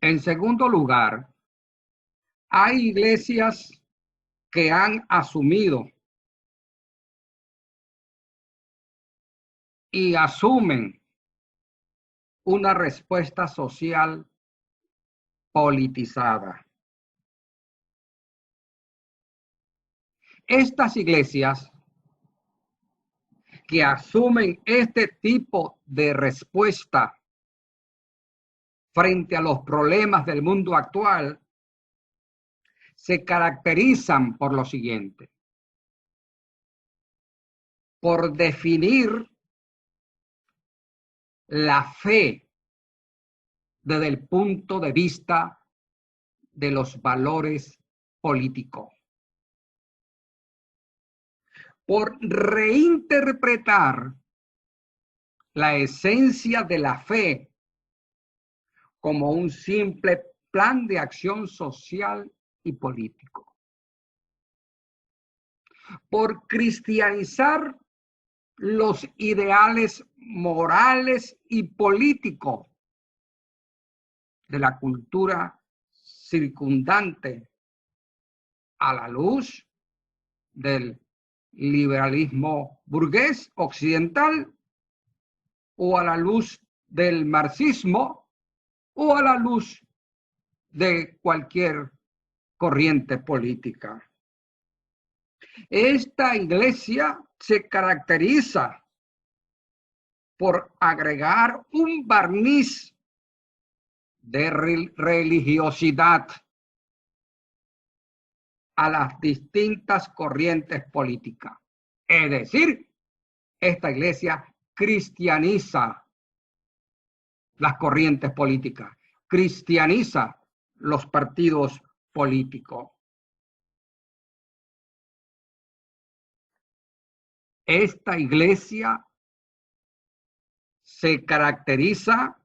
En segundo lugar, hay iglesias que han asumido y asumen una respuesta social politizada. Estas iglesias que asumen este tipo de respuesta frente a los problemas del mundo actual se caracterizan por lo siguiente: por definir la fe desde el punto de vista de los valores políticos, por reinterpretar la esencia de la fe como un simple plan de acción social y político, por cristianizar los ideales morales y políticos de la cultura circundante a la luz del liberalismo burgués occidental, o a la luz del marxismo, o a la luz de cualquier corriente política. Esta iglesia se caracteriza por agregar un barniz de religiosidad a las distintas corrientes políticas. Es decir, esta iglesia cristianiza las corrientes políticas, cristianiza los partidos políticos. Esta iglesia se caracteriza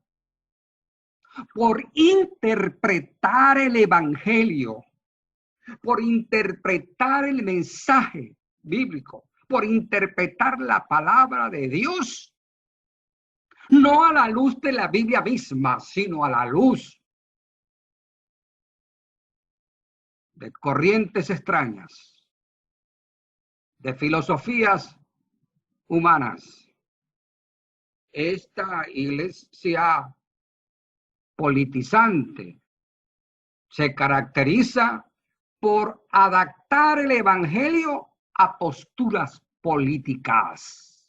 por interpretar el evangelio, por interpretar el mensaje bíblico, por interpretar la palabra de Dios, no a la luz de la Biblia misma, sino a la luz de corrientes extrañas, de filosofías humanas. Esta iglesia politizante se caracteriza por adaptar el evangelio a posturas políticas,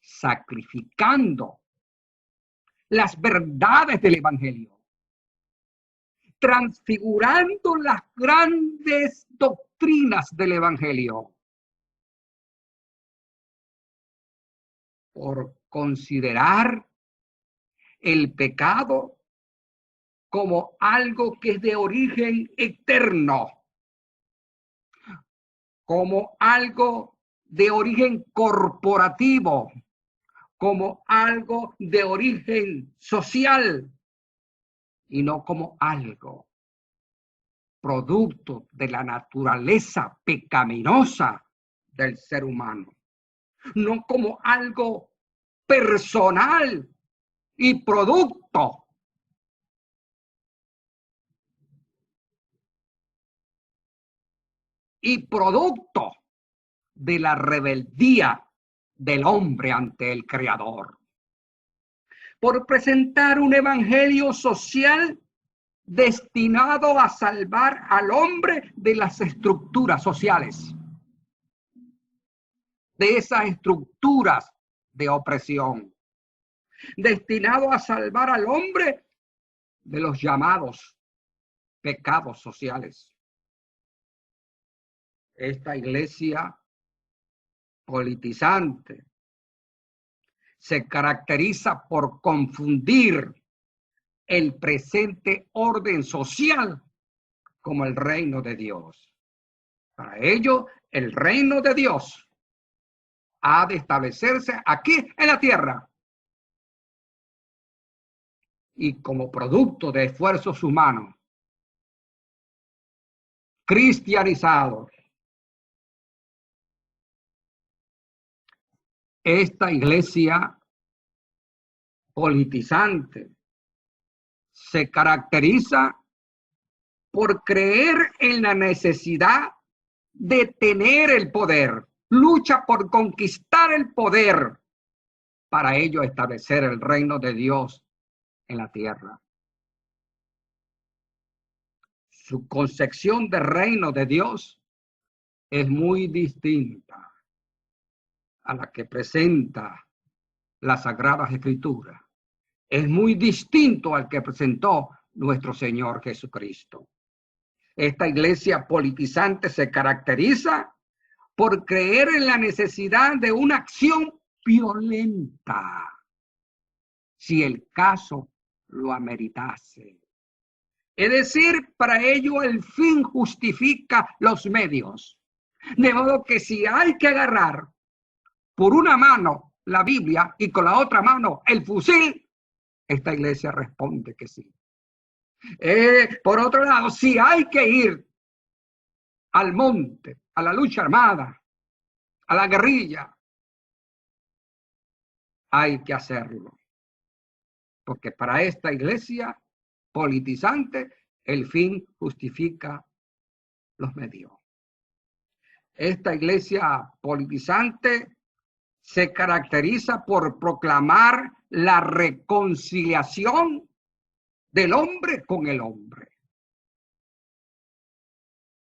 sacrificando las verdades del evangelio, transfigurando las grandes doctrinas del evangelio, por considerar el pecado como algo que es de origen eterno, como algo de origen corporativo, como algo de origen social, y no como algo producto de la naturaleza pecaminosa del ser humano, no como algo personal y producto de la rebeldía del hombre ante el Creador, por presentar un evangelio social destinado a salvar al hombre de las estructuras sociales, de esas estructuras de opresión, destinado a salvar al hombre de los llamados pecados sociales. Esta iglesia politizante se caracteriza por confundir el presente orden social como el reino de Dios. Para ello, el reino de Dios ha de establecerse aquí en la tierra, y como producto de esfuerzos humanos cristianizados. Esta iglesia politizante se caracteriza por creer en la necesidad de tener el poder. Lucha por conquistar el poder. Para ello establecer el reino de Dios en la tierra. Su concepción de reino de Dios es muy distinta a la que presenta las Sagradas Escrituras. Es muy distinto al que presentó nuestro Señor Jesucristo. Esta iglesia politizante se caracteriza por creer en la necesidad de una acción violenta, si el caso lo ameritase. Es decir, para ello el fin justifica los medios. De modo que si hay que agarrar por una mano la Biblia y con la otra mano el fusil, esta iglesia responde que sí. Por otro lado, si hay que ir al monte, a la lucha armada, a la guerrilla, hay que hacerlo. Porque para esta iglesia politizante, el fin justifica los medios. Esta iglesia politizante se caracteriza por proclamar la reconciliación del hombre con el hombre.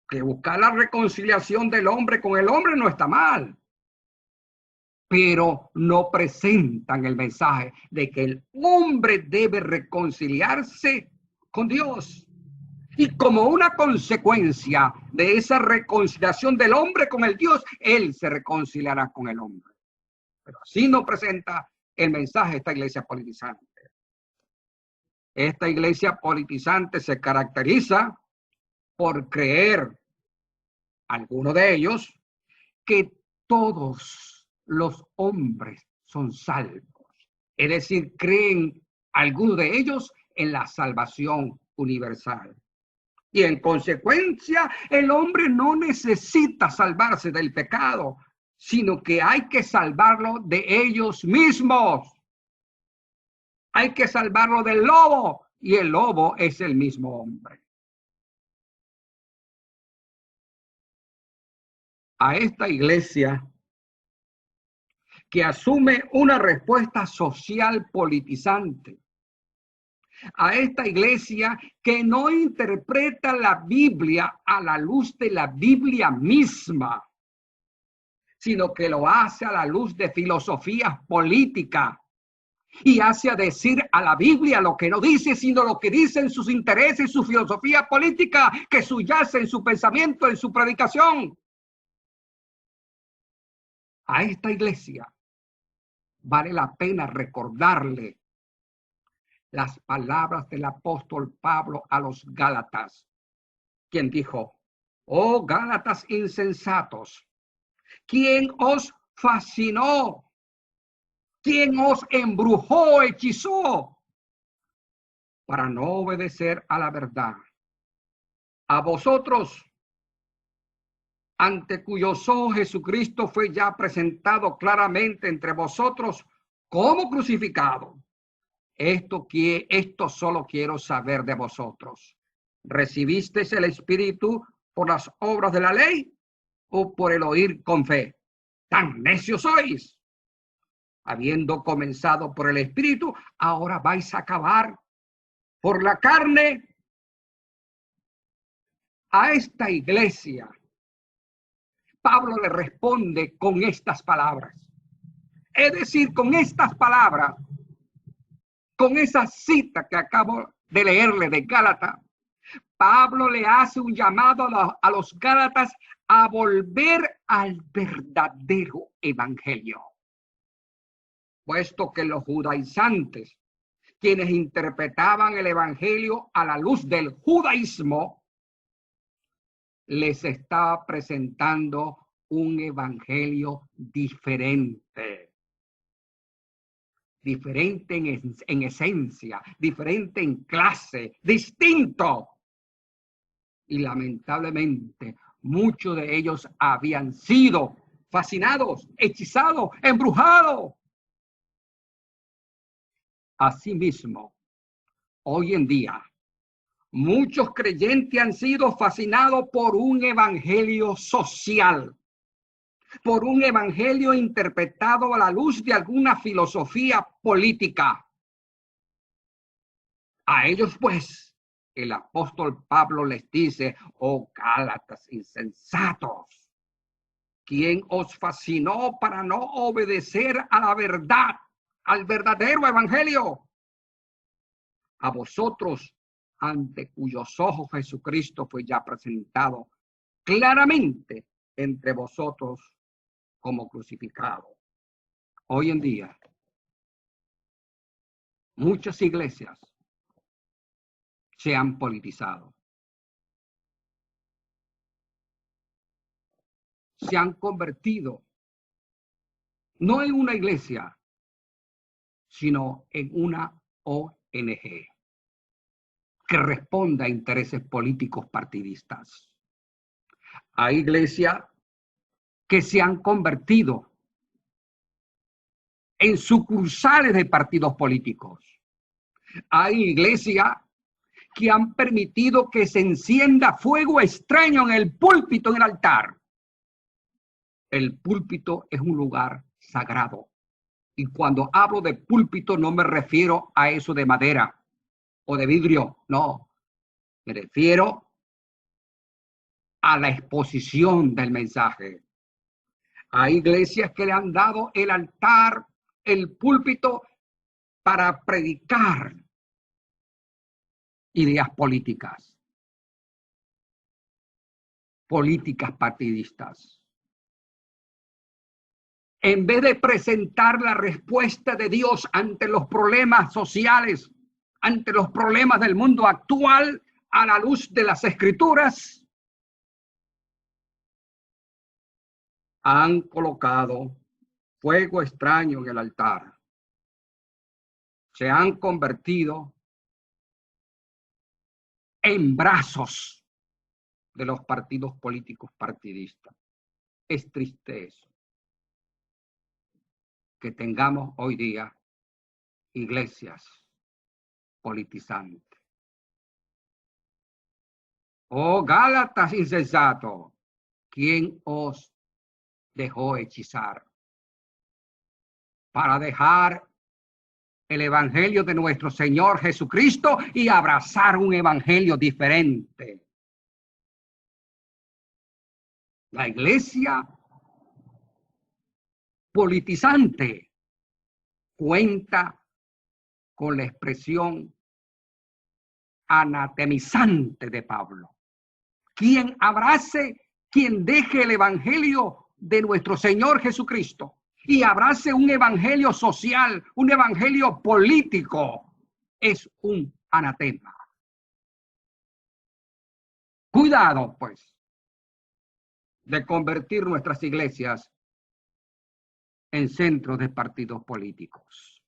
Que buscar la reconciliación del hombre con el hombre no está mal, pero no presentan el mensaje de que el hombre debe reconciliarse con Dios. Y como una consecuencia de esa reconciliación del hombre con el Dios, él se reconciliará con el hombre. Pero así no presenta el mensaje de esta iglesia politizante. Esta iglesia politizante se caracteriza por creer, algunos de ellos, que todos los hombres son salvos. Es decir, creen algunos de ellos en la salvación universal. Y en consecuencia, el hombre no necesita salvarse del pecado, sino que hay que salvarlo de ellos mismos. Hay que salvarlo del lobo, y el lobo es el mismo hombre. A esta iglesia que asume una respuesta social politizante, a esta iglesia que no interpreta la Biblia a la luz de la Biblia misma, sino que lo hace a la luz de filosofías políticas y hace a decir a la Biblia lo que no dice, sino lo que dicen sus intereses, su filosofía política, que subyace en su pensamiento, en su predicación. A esta iglesia vale la pena recordarle las palabras del apóstol Pablo a los Gálatas, quien dijo: oh Gálatas insensatos, ¿quién os fascinó? ¿Quién os embrujó, hechizó para no obedecer a la verdad? A vosotros, ante cuyos ojos Jesucristo fue ya presentado claramente entre vosotros como crucificado. Esto solo quiero saber de vosotros. ¿Recibisteis el Espíritu por las obras de la ley o por el oír con fe? ¡Tan necios sois! Habiendo comenzado por el Espíritu, ahora vais a acabar por la carne. A esta iglesia, Pablo le responde con estas palabras. Es decir, con estas palabras, con esa cita que acabo de leerle de Gálatas, Pablo le hace un llamado a los Gálatas a volver al verdadero evangelio. Puesto que los judaizantes, quienes interpretaban el evangelio a la luz del judaísmo, les estaba presentando un evangelio diferente. Diferente en esencia, diferente en clase, distinto. Y lamentablemente, muchos de ellos habían sido fascinados, hechizados, embrujados. Asimismo, hoy en día, muchos creyentes han sido fascinados por un evangelio social, por un evangelio interpretado a la luz de alguna filosofía política. A ellos, pues, el apóstol Pablo les dice: oh Gálatas insensatos, ¿quién os fascinó para no obedecer a la verdad, al verdadero evangelio? A vosotros, ante cuyos ojos Jesucristo fue ya presentado claramente entre vosotros como crucificado. Hoy en día, muchas iglesias se han politizado. Se han convertido no en una iglesia, sino en una ONG que responda a intereses políticos partidistas. Hay iglesias que se han convertido en sucursales de partidos políticos. Hay iglesias que han permitido que se encienda fuego extraño en el púlpito, en el altar. El púlpito es un lugar sagrado. Y cuando hablo de púlpito no me refiero a eso de madera o de vidrio, no. Me refiero a la exposición del mensaje. Hay iglesias que le han dado el altar, el púlpito, para predicar ideas políticas partidistas. En vez de presentar la respuesta de Dios ante los problemas sociales, ante los problemas del mundo actual, a la luz de las Escrituras, han colocado fuego extraño en el altar. Se han convertido en brazos de los partidos políticos partidistas. Es triste eso, que tengamos hoy día iglesias politizantes. Oh Gálatas insensato, ¿quién os dejó hechizar para dejar el evangelio de nuestro Señor Jesucristo y abrazar un evangelio diferente? La iglesia politizante cuenta con la expresión anatemizante de Pablo. Quien abrace, quien deje el evangelio de nuestro Señor Jesucristo y abrace un evangelio social, un evangelio político, es un anatema. Cuidado, pues, de convertir nuestras iglesias en centros de partidos políticos.